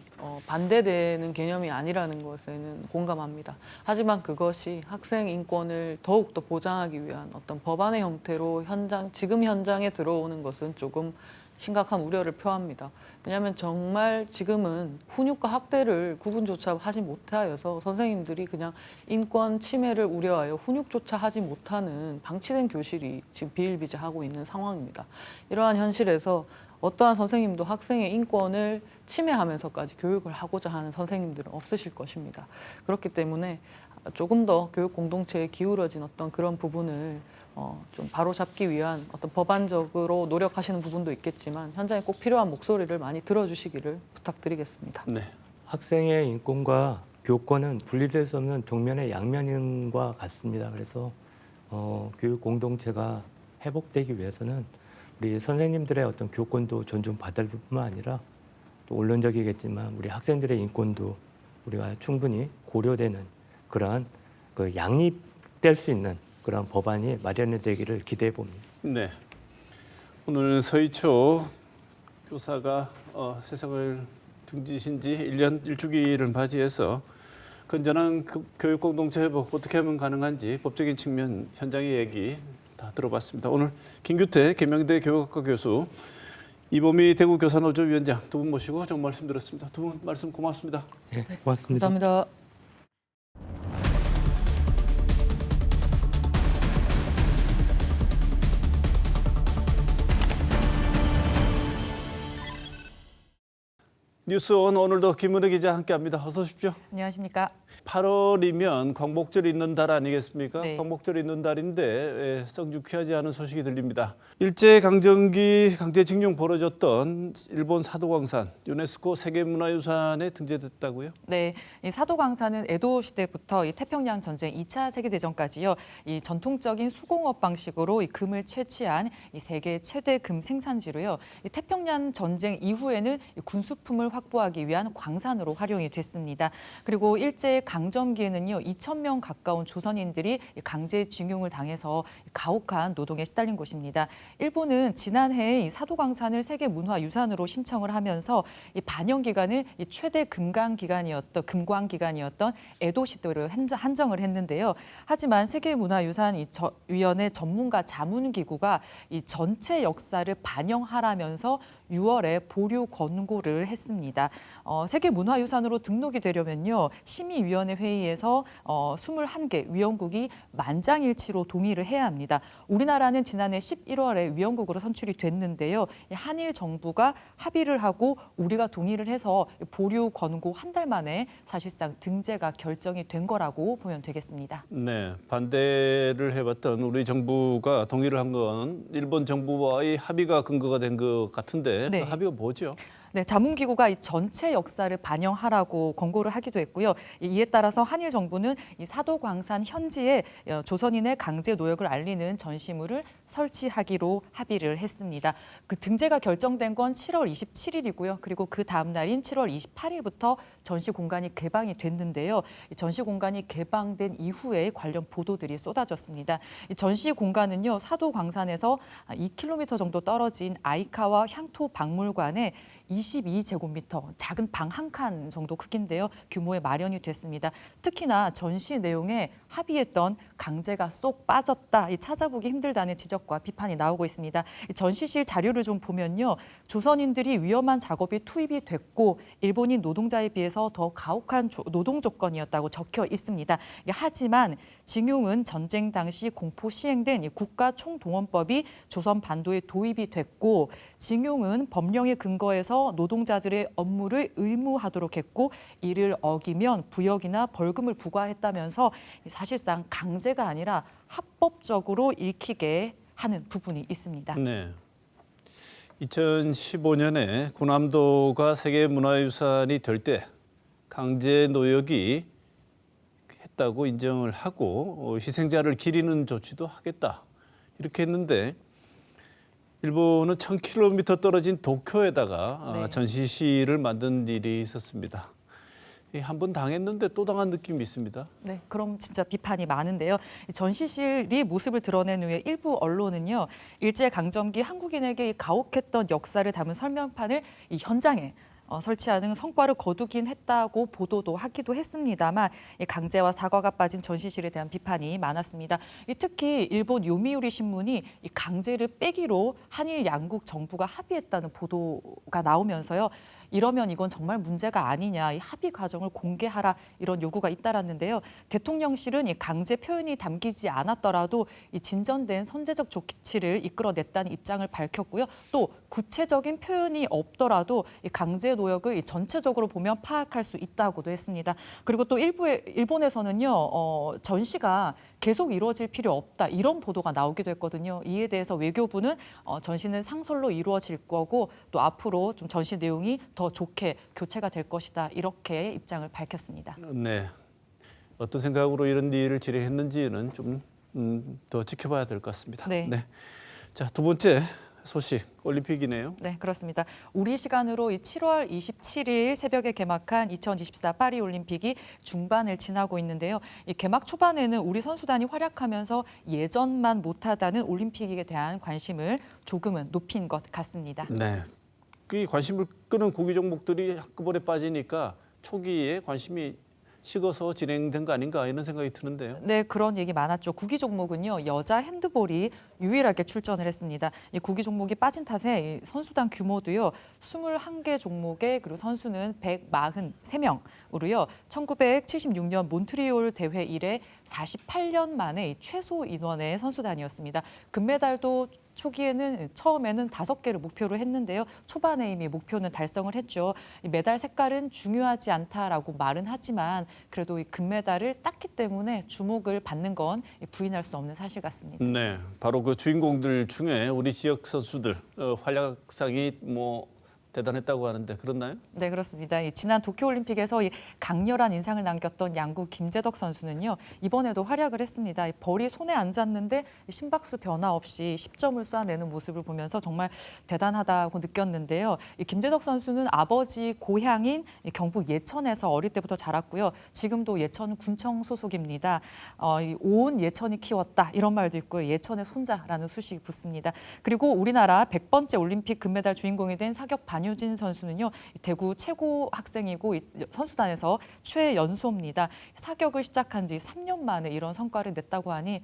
반대되는 개념이 아니라는 것에는 공감합니다. 하지만 그것이 학생 인권을 더욱더 보장하기 위한 어떤 법안의 형태로 지금 현장에 들어오는 것은 조금 심각한 우려를 표합니다. 왜냐하면 정말 지금은 훈육과 학대를 구분조차 하지 못하여서 선생님들이 그냥 인권 침해를 우려하여 훈육조차 하지 못하는 방치된 교실이 지금 비일비재하고 있는 상황입니다. 이러한 현실에서 어떠한 선생님도 학생의 인권을 침해하면서까지 교육을 하고자 하는 선생님들은 없으실 것입니다. 그렇기 때문에 조금 더 교육 공동체에 기울어진 어떤 그런 부분을 좀 바로잡기 위한 어떤 법안적으로 노력하시는 부분도 있겠지만 현장에 꼭 필요한 목소리를 많이 들어주시기를 부탁드리겠습니다. 네. 학생의 인권과 교권은 분리될 수 없는 동면의 양면인 것 같습니다. 그래서 교육 공동체가 회복되기 위해서는 우리 선생님들의 어떤 교권도 존중받을 뿐만 아니라 또 원론적이겠지만 우리 학생들의 인권도 우리가 충분히 고려되는 그러한 그 양립될 수 있는 그런 법안이 마련이 되기를 기대해 봅니다. 네. 오늘 서희초 교사가 세상을 등지신 지 1년 1주기를 맞이해서 건전한 교육 공동체 회복 어떻게 하면 가능한지 법적인 측면 현장의 얘기 다 들어봤습니다. 오늘 김규태 계명대 교육학과 교수, 이범희 대구 교사노조 위원장 두 분 모시고 좋은 말씀 들었습니다. 두 분 말씀 고맙습니다. 네, 고맙습니다. 감사합니다. 뉴스온 오늘도 김은혜 기자 함께합니다. 어서 오십시오. 안녕하십니까. 8월이면 광복절 있는 달 아니겠습니까? 네. 광복절 있는 달인데 썩 유쾌하지 않은 소식이 들립니다. 일제강점기 강제징용 벌어졌던 일본 사도광산 유네스코 세계문화유산에 등재됐다고요? 네, 이 사도광산은 에도 시대부터 이 태평양 전쟁 2차 세계대전까지요. 이 전통적인 수공업 방식으로 이 금을 채취한 이 세계 최대 금 생산지로요. 이 태평양 전쟁 이후에는 이 군수품을 확보하기 위한 광산으로 활용이 됐습니다. 그리고 일제 강점기에는요, 2,000명 가까운 조선인들이 강제징용을 당해서 가혹한 노동에 시달린 곳입니다. 일본은 지난해 이 사도광산을 세계문화유산으로 신청을 하면서 이 반영 기간을 이 최대 금광 기간이었던 에도 시대로 한정을 했는데요. 하지만 세계문화유산 위원회 전문가 자문기구가 이 전체 역사를 반영하라면서 6월에 보류 권고를 했습니다. 세계문화유산으로 등록이 되려면요, 심의위원회 회의에서 21개 위원국이 만장일치로 동의를 해야 합니다. 우리나라는 지난해 11월에 위원국으로 선출이 됐는데요. 한일 정부가 합의를 하고 우리가 동의를 해서 보류 권고 한 달 만에 사실상 등재가 결정이 된 거라고 보면 되겠습니다. 네, 반대를 해봤던 우리 정부가 동의를 한 건 일본 정부와의 합의가 근거가 된 것 같은데 네. 그 합의가 뭐죠? 네, 자문기구가 이 전체 역사를 반영하라고 권고를 하기도 했고요. 이에 따라서 한일 정부는 이 사도광산 현지에 조선인의 강제 노역을 알리는 전시물을 설치하기로 합의를 했습니다. 그 등재가 결정된 건 7월 27일이고요. 그리고 그 다음 날인 7월 28일부터 전시 공간이 개방이 됐는데요. 이 전시 공간이 개방된 이후에 관련 보도들이 쏟아졌습니다. 이 전시 공간은요, 사도광산에서 2km 정도 떨어진 아이카와 향토 박물관에 22제곱미터, 작은 방 한 칸 정도 크기인데요. 규모에 마련이 됐습니다. 특히나 전시 내용에 합의했던 강제가 쏙 빠졌다, 찾아보기 힘들다는 지적과 비판이 나오고 있습니다. 전시실 자료를 좀 보면요. 조선인들이 위험한 작업이 투입이 됐고 일본인 노동자에 비해서 더 가혹한 노동 조건이었다고 적혀 있습니다. 하지만 징용은 전쟁 당시 공포 시행된 국가총동원법이 조선 반도에 도입이 됐고 징용은 법령에 근거해서 노동자들의 업무를 의무하도록 했고 이를 어기면 부역이나 벌금을 부과했다면서 사실상 강제가 아니라 합법적으로 읽히게 하는 부분이 있습니다. 네. 2015년에 군함도가 세계문화유산이 될 때 강제 노역이 했다고 인정을 하고 희생자를 기리는 조치도 하겠다 이렇게 했는데 일본은 1000km 떨어진 도쿄에다가 네. 전시실을 만든 일이 있었습니다. 한 번 당했는데 또 당한 느낌이 있습니다. 네, 그럼 진짜 비판이 많은데요. 전시실이 모습을 드러낸 후에 일부 언론은요, 일제강점기 한국인에게 가혹했던 역사를 담은 설명판을 이 현장에 설치하는 성과를 거두긴 했다고 보도도 하기도 했습니다만 강제와 사과가 빠진 전시실에 대한 비판이 많았습니다. 특히 일본 요미우리 신문이 이 강제를 빼기로 한일 양국 정부가 합의했다는 보도가 나오면서요. 이러면 이건 정말 문제가 아니냐, 이 합의 과정을 공개하라 이런 요구가 잇따랐는데요. 대통령실은 이 강제 표현이 담기지 않았더라도 이 진전된 선제적 조치를 이끌어냈다는 입장을 밝혔고요. 또 구체적인 표현이 없더라도 이 강제 노역을 전체적으로 보면 파악할 수 있다고도 했습니다. 그리고 또 일본에서는요, 전시가 계속 이루어질 필요 없다 이런 보도가 나오기도 했거든요. 이에 대해서 외교부는 전시는 상설로 이루어질 거고 또 앞으로 좀 전시 내용이 더 좋게 교체가 될 것이다 이렇게 입장을 밝혔습니다. 네, 어떤 생각으로 이런 일을 진행했는지는 좀 더 지켜봐야 될 것 같습니다. 네. 자, 두 번째 소식 올림픽이네요. 네, 그렇습니다. 우리 시간으로 7월 27일 새벽에 개막한 2024 파리 올림픽이 중반을 지나고 있는데요. 이 개막 초반에는 우리 선수단이 활약하면서 예전만 못하다는 올림픽에 대한 관심을 조금은 높인 것 같습니다. 네, 그 관심을 끄는 구기 종목들이 한꺼번에 빠지니까 초기에 관심이 식어서 진행된 거 아닌가 이런 생각이 드는데요. 네, 그런 얘기 많았죠. 구기 종목은요, 여자 핸드볼이 유일하게 출전을 했습니다. 이 구기 종목이 빠진 탓에 이 선수단 규모도요, 21개 종목에 그리고 선수는 143명으로요, 1976년 몬트리올 대회 이래 48년 만에 이 최소 인원의 선수단이었습니다. 금메달도 처음에는 5개를 목표로 했는데요. 초반에 이미 목표는 달성을 했죠. 이 메달 색깔은 중요하지 않다라고 말은 하지만 그래도 이 금메달을 땄기 때문에 주목을 받는 건 부인할 수 없는 사실 같습니다. 네, 바로 그 주인공들 중에 우리 지역 선수들 활약상이 대단했다고 하는데 그렇나요? 네, 그렇습니다. 지난 도쿄올림픽에서 이 강렬한 인상을 남겼던 양구 김재덕 선수는요, 이번에도 활약을 했습니다. 벌이 손에 안 닿는데 심박수 변화 없이 10점을 쏴내는 모습을 보면서 정말 대단하다고 느꼈는데요. 이 김재덕 선수는 아버지 고향인 경북 예천에서 어릴 때부터 자랐고요. 지금도 예천 군청 소속입니다. 온 예천이 키웠다 이런 말도 있고요. 예천의 손자라는 수식이 붙습니다. 그리고 우리나라 100번째 올림픽 금메달 주인공이 된 사격 반효진 선수는요, 대구 최고 학생이고 선수단에서 최연소입니다. 사격을 시작한 지 3년 만에 이런 성과를 냈다고 하니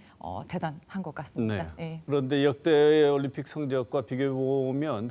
대단한 것 같습니다. 네. 네. 그런데 역대 올림픽 성적과 비교해 보면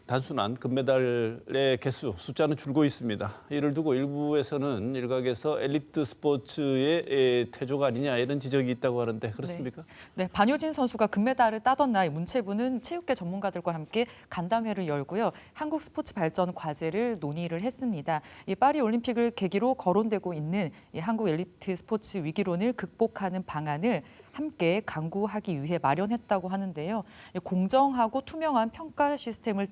단순한 금메달의 개수 숫자는 줄고 있습니다. 이를 두고 일부에서는 일각에서 엘리트 스포츠의 태조가 아니냐 이런 지적이 있다고 하는데 그렇습니까? 네, 반효진 선수가 금메달을 따던 날 문체부는 체육계 전문가들과 함께 간담회를 열고요. 한국 스포츠 발전 과제를 논의를 했습니다. 이 파리 올림픽을 계기로 거론되고 있는 이 한국 엘리트 스포츠 위기론을 극복하는 방안을 함께 강구하기 위해 마련했다고 하는데요. 공정하고 투명한 평가 시스템을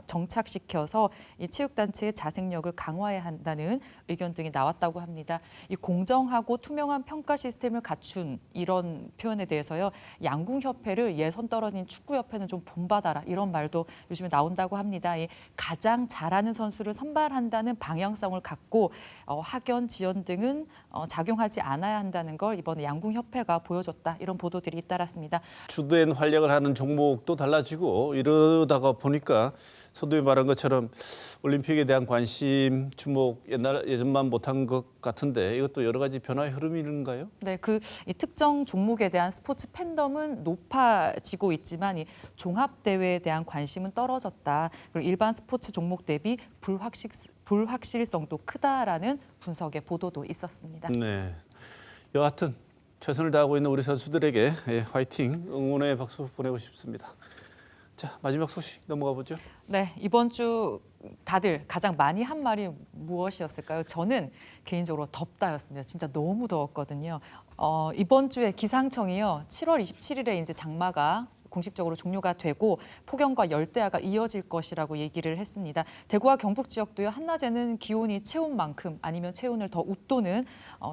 정착시켜서 이 체육단체의 자생력을 강화해야 한다는 의견 등이 나왔다고 합니다. 이 공정하고 투명한 평가 시스템을 갖춘 이런 표현에 대해서요. 양궁협회를 예선 떨어진 축구협회는 좀 본받아라 이런 말도 요즘에 나온다고 합니다. 이 가장 잘하는 선수를 선발한다는 방향성을 갖고 학연, 지연 등은 작용하지 않아야 한다는 걸 이번에 양궁협회가 보여줬다. 이런 보도들이 잇따랐습니다. 주된 활약을 하는 종목도 달라지고 이러다가 보니까 서두에 말한 것처럼 올림픽에 대한 관심, 주목 예전만 못한 것 같은데 이것도 여러 가지 변화의 흐름인가요? 네, 이 특정 종목에 대한 스포츠 팬덤은 높아지고 있지만 이 종합 대회에 대한 관심은 떨어졌다. 그리고 일반 스포츠 종목 대비 불확실성도 크다라는 분석의 보도도 있었습니다. 네, 여하튼 최선을 다하고 있는 우리 선수들에게 화이팅, 응원의 박수 보내고 싶습니다. 자, 마지막 소식 넘어가 보죠. 네, 이번 주 다들 가장 많이 한 말이 무엇이었을까요? 저는 개인적으로 덥다였습니다. 진짜 너무 더웠거든요. 이번 주에 기상청이요. 7월 27일에 이제 장마가 공식적으로 종료가 되고 폭염과 열대야가 이어질 것이라고 얘기를 했습니다. 대구와 경북 지역도요. 한낮에는 기온이 체온만큼 아니면 체온을 더 웃도는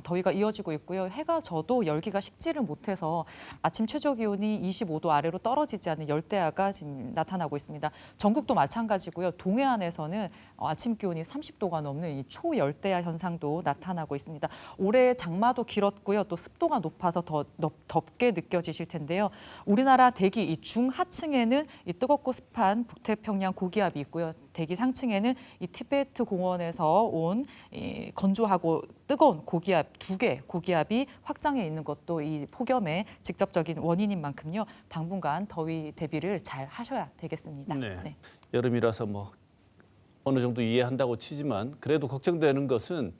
더위가 이어지고 있고요. 해가 져도 열기가 식지를 못해서 아침 최저 기온이 25도 아래로 떨어지지 않는 열대야가 지금 나타나고 있습니다. 전국도 마찬가지고요. 동해안에서는 아침 기온이 30도가 넘는 이 초열대야 현상도 나타나고 있습니다. 올해 장마도 길었고요. 또 습도가 높아서 더 덥게 느껴지실 텐데요. 우리나라 대기 이 중하층에는 이 뜨겁고 습한 북태평양 고기압이 있고요. 대기 상층에는 이 티베트 공원에서 온 이 건조하고 뜨거운 고기압 2개 고기압이 확장해 있는 것도 이 폭염의 직접적인 원인인 만큼요. 당분간 더위 대비를 잘 하셔야 되겠습니다. 네. 네. 여름이라서 뭐 어느 정도 이해한다고 치지만 그래도 걱정되는 것은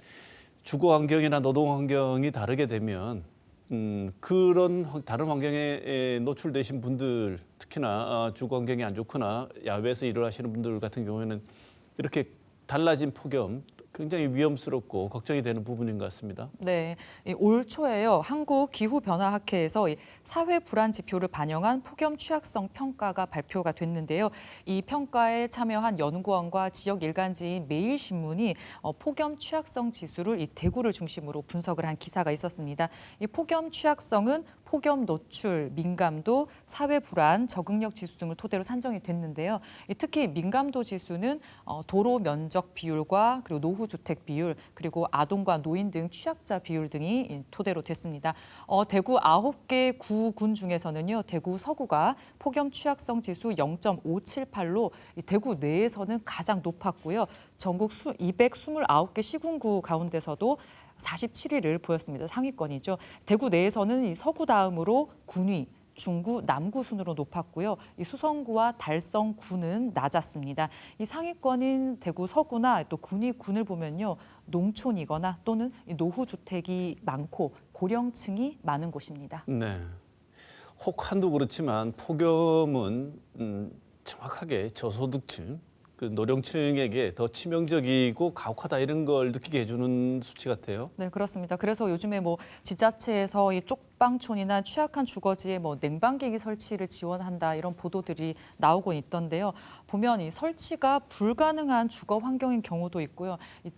주거 환경이나 노동 환경이 다르게 되면 그런 다른 환경에 노출되신 분들, 특히나 주거 환경이 안 좋거나 야외에서 일을 하시는 분들 같은 경우에는 이렇게 달라진 폭염 굉장히 위험스럽고 걱정이 되는 부분인 것 같습니다. 네, 올 초에요. 한국기후변화학회에서 사회 불안 지표를 반영한 폭염 취약성 평가가 발표가 됐는데요. 이 평가에 참여한 연구원과 지역 일간지인 매일신문이 폭염 취약성 지수를 이 대구를 중심으로 분석을 한 기사가 있었습니다. 이 폭염 취약성은 폭염 노출, 민감도, 사회 불안, 적응력 지수 등을 토대로 산정이 됐는데요. 특히 민감도 지수는 도로 면적 비율과 그리고 노후 주택 비율, 그리고 아동과 노인 등 취약자 비율 등이 토대로 됐습니다. 대구 9개 구군 중에서는요, 대구 서구가 폭염 취약성 지수 0.578로 대구 내에서는 가장 높았고요. 전국 229개 시군구 가운데서도 47위를 보였습니다. 상위권이죠. 대구 내에서는 이 서구 다음으로 군위, 중구, 남구 순으로 높았고요. 이 수성구와 달성구는 낮았습니다. 이 상위권인 대구 서구나 또 군위군을 보면요. 농촌이거나 또는 노후 주택이 많고 고령층이 많은 곳입니다. 네. 혹한도 그렇지만 폭염은 정확하게 저소득층, 그 노령층에게 더 치명적이고 가혹하다 이런 걸 느끼게 해주는 수치 같아요. 네, 그렇습니다. 그래서 요즘에 뭐 지자체에서 이 쪽방촌이나 취약한 주거지에 뭐 냉방기기 설치를 지원한다 이런 보도들이 나오고 있던데요. 보면 이 설치가 불가능한 주거 환경인 경우도 있고요. 이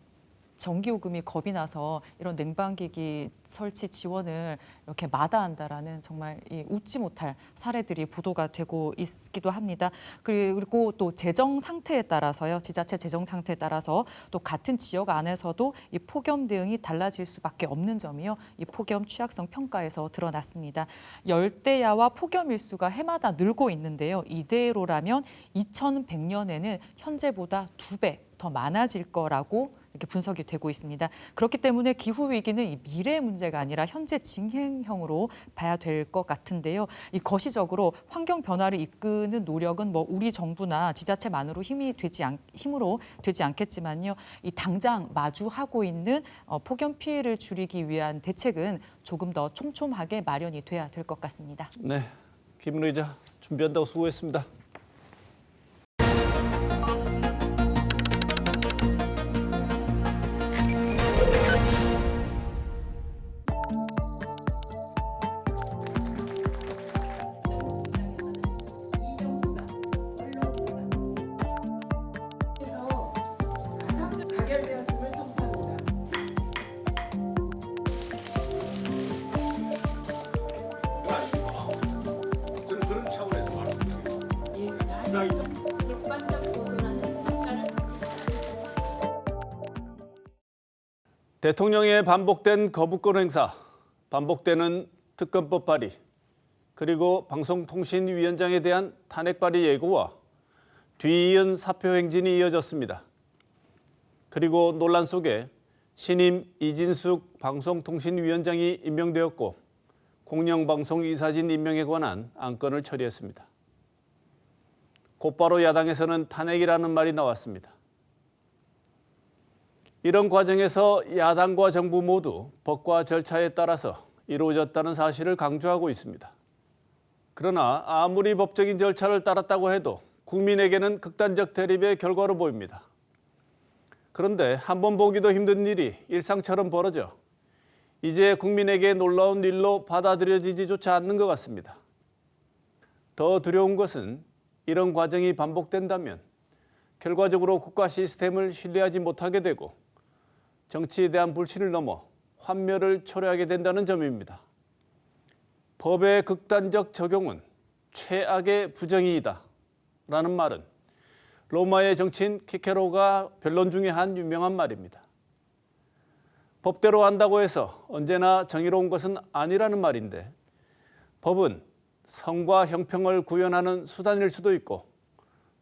전기요금이 겁이 나서 이런 냉방기기 설치 지원을 이렇게 마다한다라는 정말 웃지 못할 사례들이 보도가 되고 있기도 합니다. 그리고 또 재정 상태에 따라서요, 지자체 재정 상태에 따라서 또 같은 지역 안에서도 이 폭염 대응이 달라질 수밖에 없는 점이요, 이 폭염 취약성 평가에서 드러났습니다. 열대야와 폭염 일수가 해마다 늘고 있는데요. 이대로라면 2100년에는 현재보다 2배 더 많아질 거라고 이렇게 분석이 되고 있습니다. 그렇기 때문에 기후 위기는 이 미래의 문제가 아니라 현재 진행형으로 봐야 될 것 같은데요. 이 거시적으로 환경 변화를 이끄는 노력은 뭐 우리 정부나 지자체만으로 힘으로 되지 않겠지만요. 이 당장 마주하고 있는 폭염 피해를 줄이기 위한 대책은 조금 더 촘촘하게 마련이 돼야 될 것 같습니다. 네, 김은우 기자 준비한다고 수고했습니다. 대통령의 반복된 거부권 행사, 반복되는 특검법 발의, 그리고 방송통신위원장에 대한 탄핵 발의 예고와 뒤이은 사표 행진이 이어졌습니다. 그리고 논란 속에 신임 이진숙 방송통신위원장이 임명되었고 공영방송 이사진 임명에 관한 안건을 처리했습니다. 곧바로 야당에서는 탄핵이라는 말이 나왔습니다. 이런 과정에서 야당과 정부 모두 법과 절차에 따라서 이루어졌다는 사실을 강조하고 있습니다. 그러나 아무리 법적인 절차를 따랐다고 해도 국민에게는 극단적 대립의 결과로 보입니다. 그런데 한번 보기도 힘든 일이 일상처럼 벌어져 이제 국민에게 놀라운 일로 받아들여지지조차 않는 것 같습니다. 더 두려운 것은 이런 과정이 반복된다면 결과적으로 국가 시스템을 신뢰하지 못하게 되고 정치에 대한 불신을 넘어 환멸을 초래하게 된다는 점입니다. 법의 극단적 적용은 최악의 부정이다 라는 말은 로마의 정치인 키케로가 변론 중에 한 유명한 말입니다. 법대로 한다고 해서 언제나 정의로운 것은 아니라는 말인데 법은 성과 형평을 구현하는 수단일 수도 있고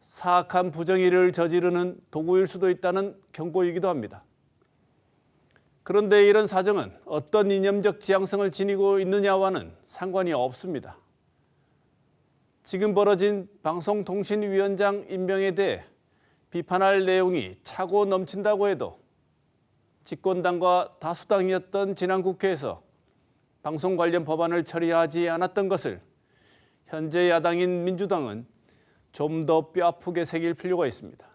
사악한 부정의를 저지르는 도구일 수도 있다는 경고이기도 합니다. 그런데 이런 사정은 어떤 이념적 지향성을 지니고 있느냐와는 상관이 없습니다. 지금 벌어진 방송통신위원장 임명에 대해 비판할 내용이 차고 넘친다고 해도 집권당과 다수당이었던 지난 국회에서 방송 관련 법안을 처리하지 않았던 것을 현재 야당인 민주당은 좀 더 뼈아프게 새길 필요가 있습니다.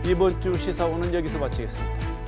이번 주 시사원은 여기서 마치겠습니다.